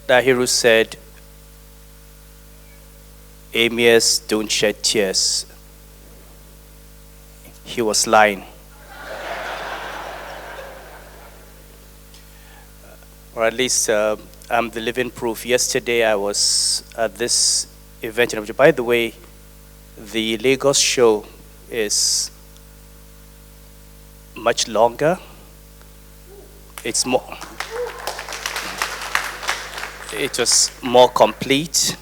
Dahiru said, Emirs don't shed tears. He was lying. Or at least I'm the living proof. Yesterday I was at this event in Abuja. By the way, the Lagos show is much longer. It was more complete.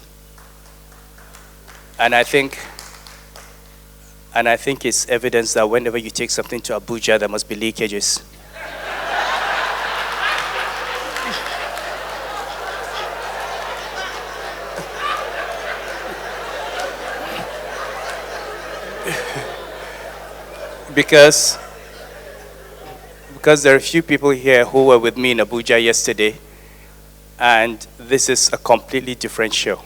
And I think it's evidence that whenever you take something to Abuja, there must be leakages. Because there are a few people here who were with me in Abuja yesterday, and this is a completely different show.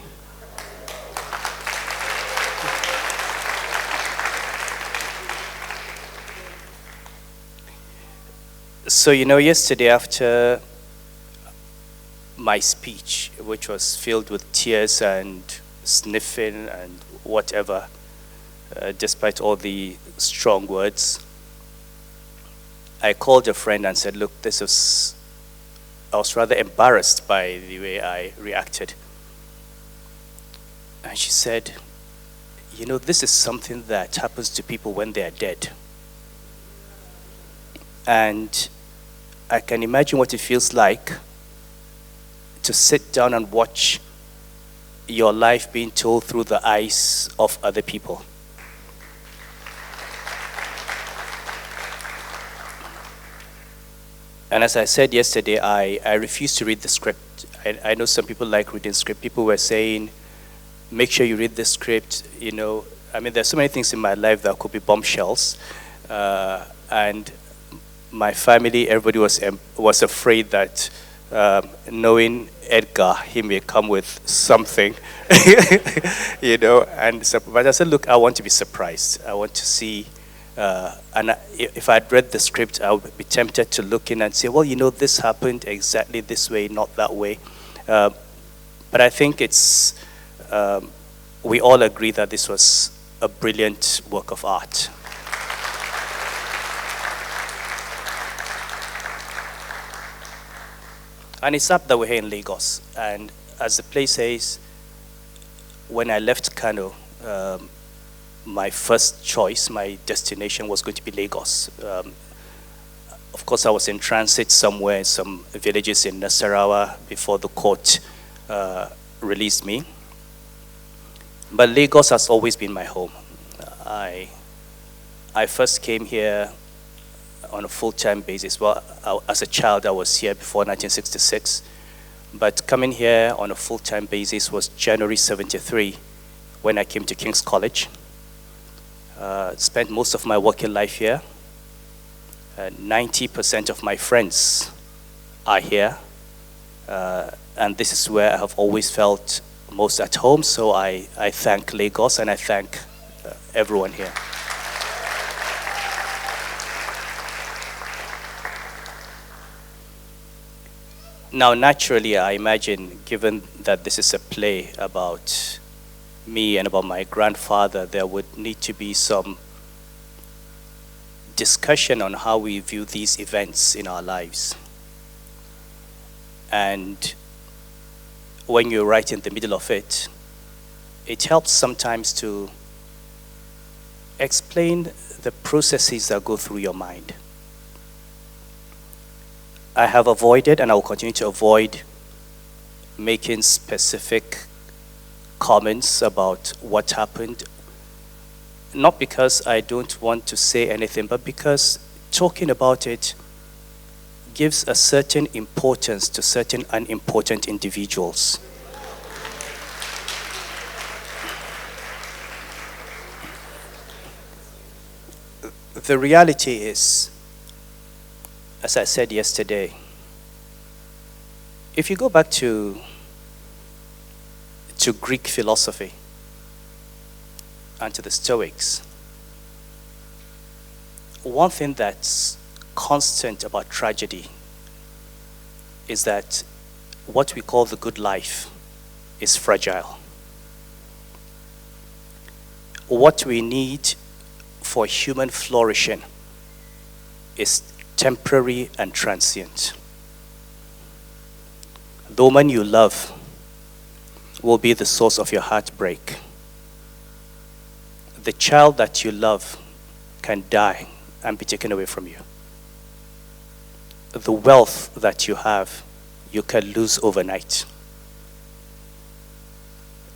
So, yesterday after my speech, which was filled with tears and sniffing and whatever, despite all the strong words, I called a friend and said, look, I was rather embarrassed by the way I reacted. And she said, this is something that happens to people when they are dead. And I can imagine what it feels like to sit down and watch your life being told through the eyes of other people. And as I said yesterday, I refuse to read the script. I know some people like reading script. People were saying, make sure you read the script. There's so many things in my life that could be bombshells. And my family, everybody was afraid that knowing Edgar, he may come with something, And so, but I said, look, I want to be surprised. I want to see. If I'd read the script, I would be tempted to look in and say, well, this happened exactly this way, not that way. But I think we all agree that this was a brilliant work of art. And it's up that we're here in Lagos. And as the play says, when I left Kano, my first choice, my destination was going to be Lagos. Of course, I was in transit somewhere in some villages in Nasarawa before the court released me. But Lagos has always been my home. I first came here on a full-time basis. Well, as a child, I was here before 1966. But coming here on a full-time basis was January 73, when I came to King's College. Spent most of my working life here. 90% of my friends are here. And this is where I have always felt most at home. So I thank Lagos and I thank everyone here. Now, naturally, I imagine, given that this is a play about me and about my grandfather, there would need to be some discussion on how we view these events in our lives. And when you're right in the middle of it, it helps sometimes to explain the processes that go through your mind. I have avoided, and I will continue to avoid, making specific comments about what happened, not because I don't want to say anything, but because talking about it gives a certain importance to certain unimportant individuals. The reality is, as I said yesterday, if you go back to Greek philosophy and to the Stoics, one thing that's constant about tragedy is that what we call the good life is fragile. What we need for human flourishing is temporary and transient. The woman you love will be the source of your heartbreak. The child that you love can die and be taken away from you. The wealth that you have, you can lose overnight.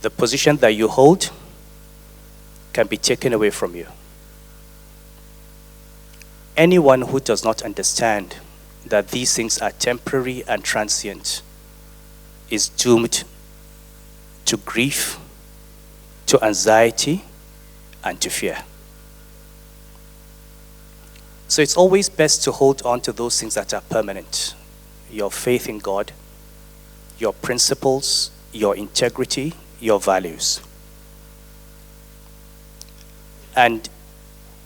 The position that you hold can be taken away from you. Anyone who does not understand that these things are temporary and transient is doomed to grief, to anxiety, and to fear. So it's always best to hold on to those things that are permanent. Your faith in God, your principles, your integrity, your values. And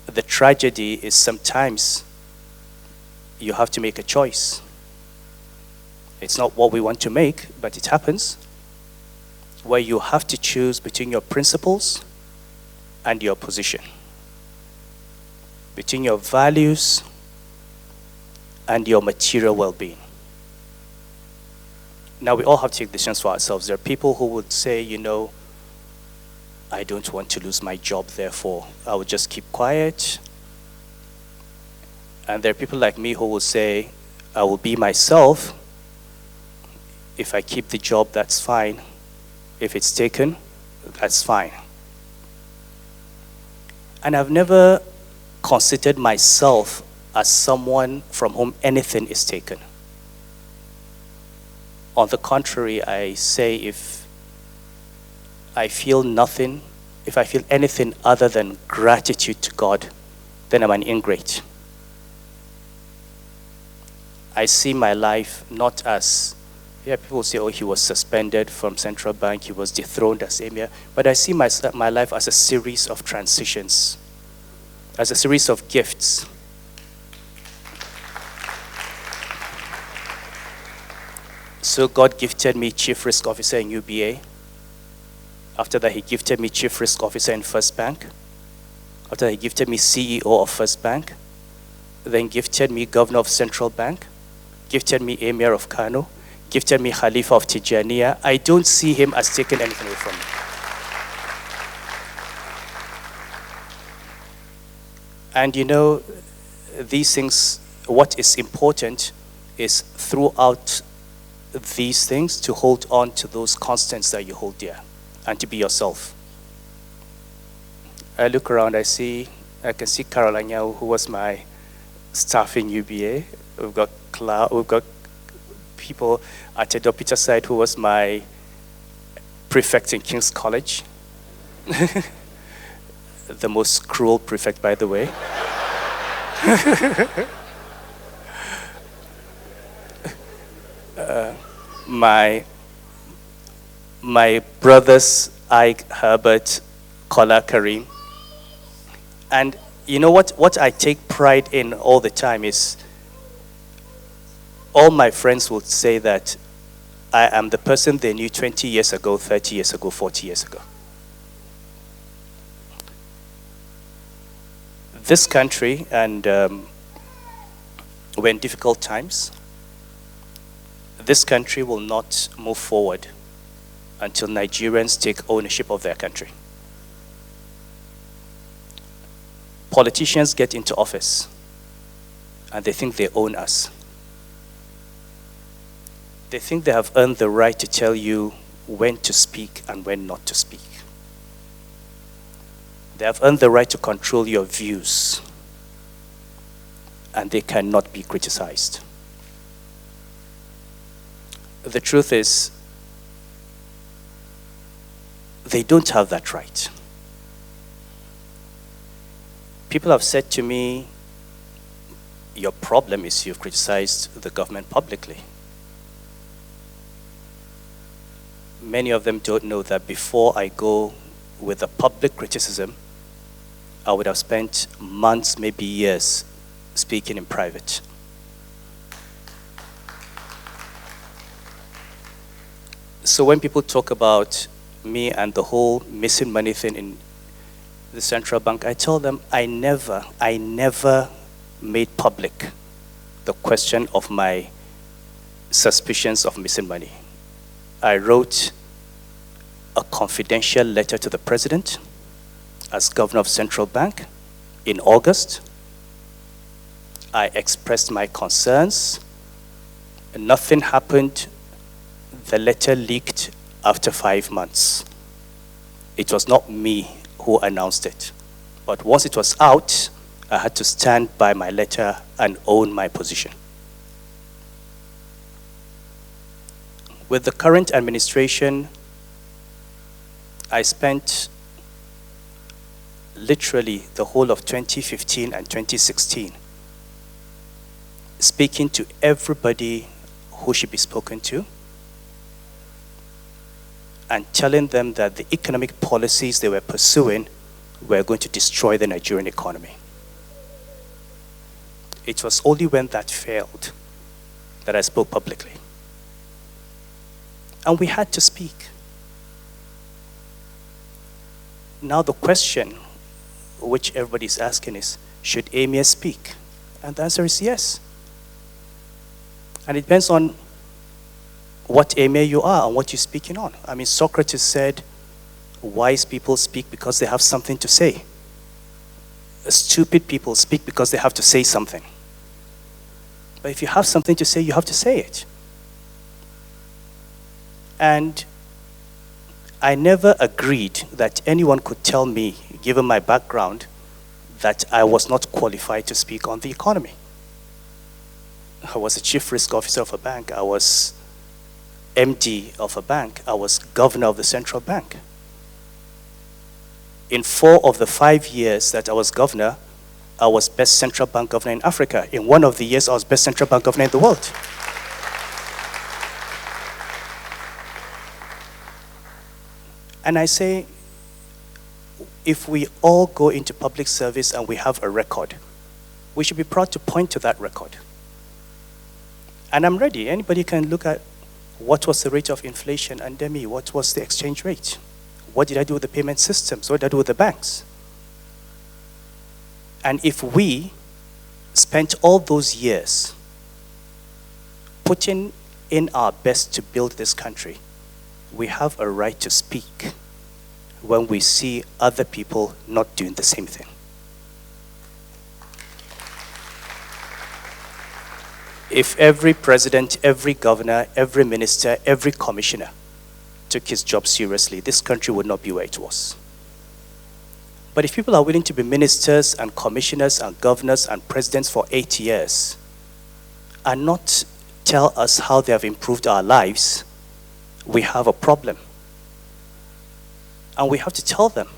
the tragedy is sometimes you have to make a choice. It's not what we want to make, but it happens, where you have to choose between your principles and your position, between your values and your material well-being. Now, we all have to take decisions for ourselves. There are people who would say, I don't want to lose my job, therefore I will just keep quiet. And there are people like me who will say, I will be myself. If I keep the job, that's fine. If it's taken, that's fine. And I've never considered myself as someone from whom anything is taken. On the contrary, I say if I feel nothing, if I feel anything other than gratitude to God, then I'm an ingrate. I see my life not as, people say, he was suspended from central bank, he was dethroned as emir, but I see my life as a series of transitions, as a series of gifts. So God gifted me Chief Risk Officer in UBA. After that, he gifted me Chief Risk Officer in First Bank. After that, he gifted me CEO of First Bank. Then gifted me Governor of Central Bank. Gifted me Emir of Kano. Gifted me Khalifa of Tijaniya. I don't see him as taking anything away from me. And these things, what is important is throughout these things to hold on to those constants that you hold dear and to be yourself. I look around, I can see Carolina, who was my staff in UBA. We've got people at Edo Peter side who was my prefect in King's College. The most cruel prefect, by the way. My brothers, Ike, Herbert, Kola, Karim. And what I take pride in all the time is all my friends would say that I am the person they knew 20 years ago, 30 years ago, 40 years ago. This country, and we're in difficult times, this country will not move forward until Nigerians take ownership of their country. Politicians get into office and they think they own us. They think they have earned the right to tell you when to speak and when not to speak. They have earned the right to control your views, and they cannot be criticized. The truth is, they don't have that right. People have said to me, your problem is you've criticized the government publicly. Many of them don't know that before I go with the public criticism, I would have spent months, maybe years, speaking in private. So when people talk about me and the whole missing money thing in the central bank, I tell them I never made public the question of my suspicions of missing money. I wrote a confidential letter to the president as governor of central bank in August. I expressed my concerns. Nothing happened. The letter leaked after 5 months. It was not me who announced it. But once it was out, I had to stand by my letter and own my position. With the current administration, I spent literally the whole of 2015 and 2016 speaking to everybody who should be spoken to and telling them that the economic policies they were pursuing were going to destroy the Nigerian economy. It was only when that failed that I spoke publicly. And we had to speak. Now the question which everybody is asking is, should Emir speak? And the answer is yes. And it depends on what Emir you are and what you're speaking on. I mean, Socrates said, wise people speak because they have something to say. Stupid people speak because they have to say something. But if you have something to say, you have to say it. And I never agreed that anyone could tell me, given my background, that I was not qualified to speak on the economy. I was a chief risk officer of a bank. I was MD of a bank. I was governor of the central bank. In 4 of the 5 years that I was governor, I was best central bank governor in Africa. In 1 of the years, I was best central bank governor in the world. And I say, if we all go into public service and we have a record, we should be proud to point to that record. And I'm ready. Anybody can look at what was the rate of inflation under me, what was the exchange rate, what did I do with the payment systems, what did I do with the banks? And if we spent all those years putting in our best to build this country, we have a right to speak when we see other people not doing the same thing. If every president, every governor, every minister, every commissioner took his job seriously, this country would not be where it was. But if people are willing to be ministers and commissioners and governors and presidents for 8 years and not tell us how they have improved our lives, we have a problem. And we have to tell them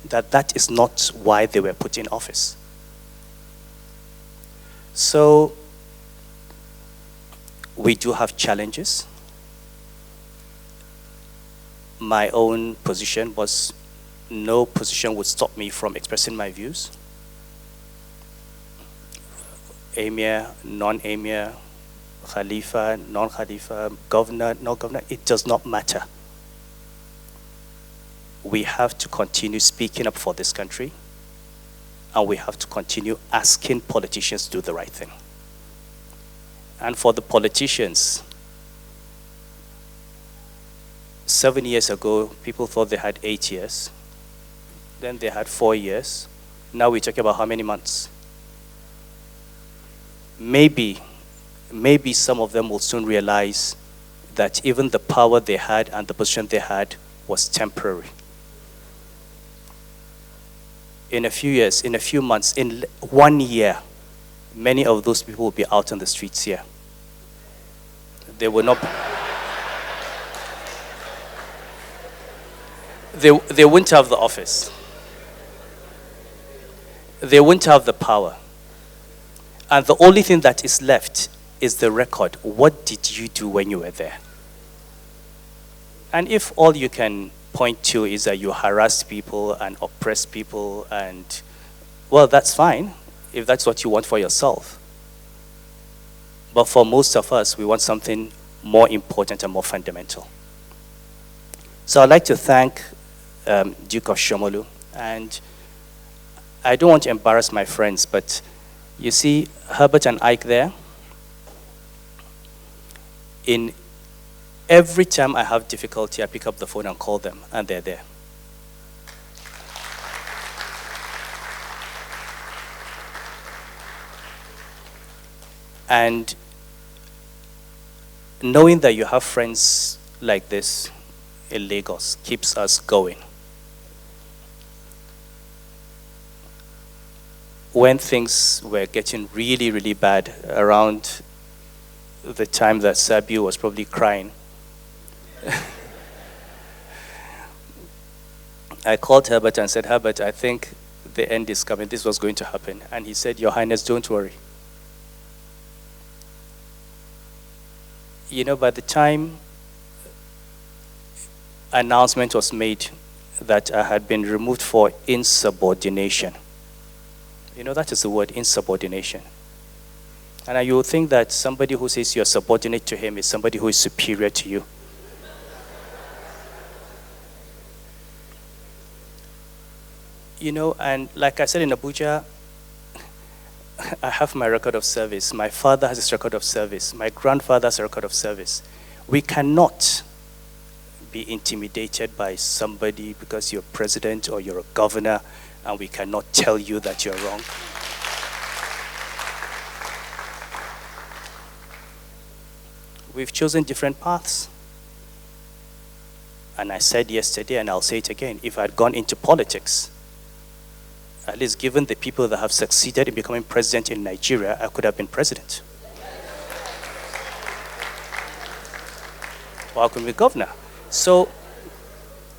that that is not why they were put in office. So we do have challenges. My own position was no position would stop me from expressing my views. Emir, non-Emir, Khalifa, non-Khalifa, governor, no governor, it does not matter. We have to continue speaking up for this country, and we have to continue asking politicians to do the right thing. And for the politicians, 7 years ago, people thought they had 8 years. Then they had 4 years. Now we're talking about how many months? Maybe some of them will soon realize that even the power they had and the position they had was temporary. In a few years, in a few months, in 1 year, many of those people will be out on the streets here. They will not. They won't have the office. They won't have the power. And the only thing that is left is the record. What did you do when you were there? And if all you can point to is that you harassed people and oppressed people, and, well, that's fine if that's what you want for yourself. But for most of us, we want something more important and more fundamental. So I'd like to thank Duke of Shomolu. And I don't want to embarrass my friends, but you see Herbert and Ike there? In every time I have difficulty, I pick up the phone and call them, and they're there. And knowing that you have friends like this in Lagos keeps us going. When things were getting really, really bad around the time that Sabiu was probably crying, I called Herbert and said, Herbert, I think the end is coming. This was going to happen. And he said, Your Highness, don't worry. You know, by the time announcement was made that I had been removed for insubordination, you know, that is the word, insubordination. And you would think that somebody who says you're subordinate to him is somebody who is superior to you. You know, and like I said in Abuja, I have my record of service. My father has his record of service. My grandfather has a record of service. We cannot be intimidated by somebody because you're president or you're a governor, and we cannot tell you that you're wrong. We've chosen different paths. And I said yesterday, and I'll say it again, if I had gone into politics, at least given the people that have succeeded in becoming president in Nigeria, I could have been president. Or I could be governor. So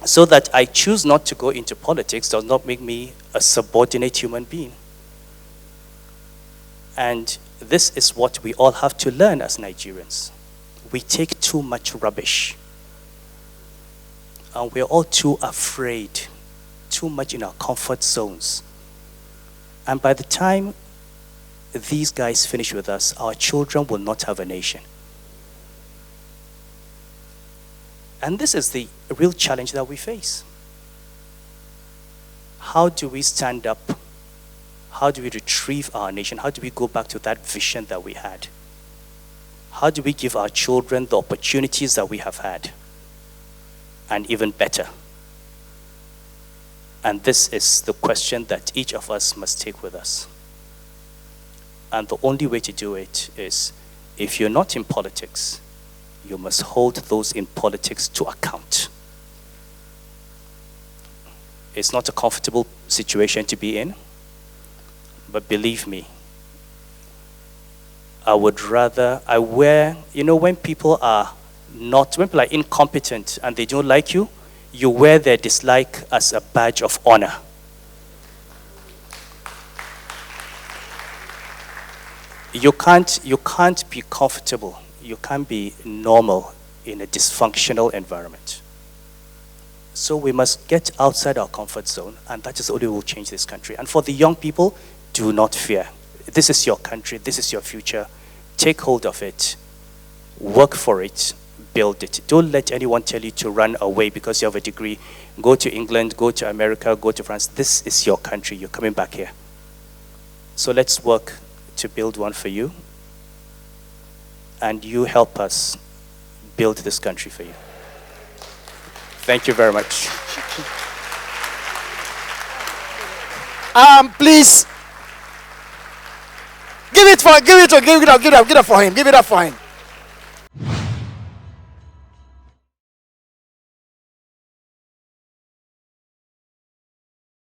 that I choose not to go into politics does not make me a subordinate human being. And this is what we all have to learn as Nigerians. We take too much rubbish. And we're all too afraid, too much in our comfort zones. And by the time these guys finish with us, our children will not have a nation. And this is the real challenge that we face. How do we stand up? How do we retrieve our nation? How do we go back to that vision that we had? How do we give our children the opportunities that we have had? And even better. And this is the question that each of us must take with us. And the only way to do it is, if you're not in politics, you must hold those in politics to account. It's not a comfortable situation to be in, but believe me, when people are incompetent and they don't like you, you wear their dislike as a badge of honor. You can't be comfortable. You can't be normal in a dysfunctional environment. So we must get outside our comfort zone, and that is the only way we'll change this country. And for the young people, do not fear. This is your country. This is your future. Take hold of it. Work for it. Build it. Don't let anyone tell you to run away because you have a degree. Go to England, go to America, go to France. This is your country. You're coming back here. So let's work to build one for you. And you help us build this country for you. Thank you very much. Please. Give it up for him. Give it up for him.